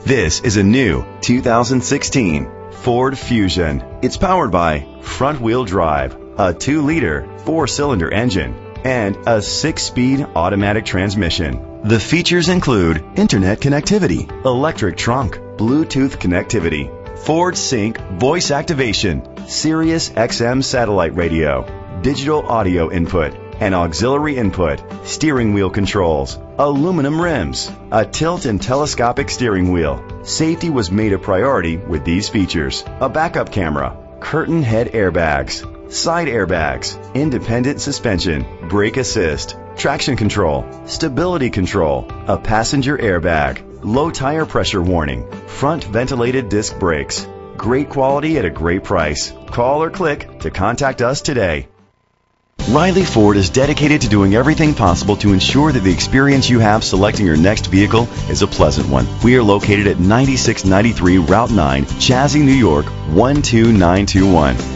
This is a new 2016 Ford Fusion. It's powered by front-wheel drive, a 2-liter 4-cylinder engine, and a 6-speed automatic transmission. The features include internet connectivity, electric trunk, Bluetooth connectivity, Ford Sync voice activation, Sirius XM satellite radio, digital audio input, and auxiliary input, steering wheel controls, aluminum rims, a tilt and telescopic steering wheel. Safety was made a priority with these features: a backup camera, curtain head airbags, side airbags, independent suspension, brake assist, traction control, stability control, a passenger airbag, low tire pressure warning, front ventilated disc brakes. Great quality at a great price. Call or click to contact us today. Riley Ford is dedicated to doing everything possible to ensure that the experience you have selecting your next vehicle is a pleasant one. We are located at 9693 Route 9, Chazy, New York 12921.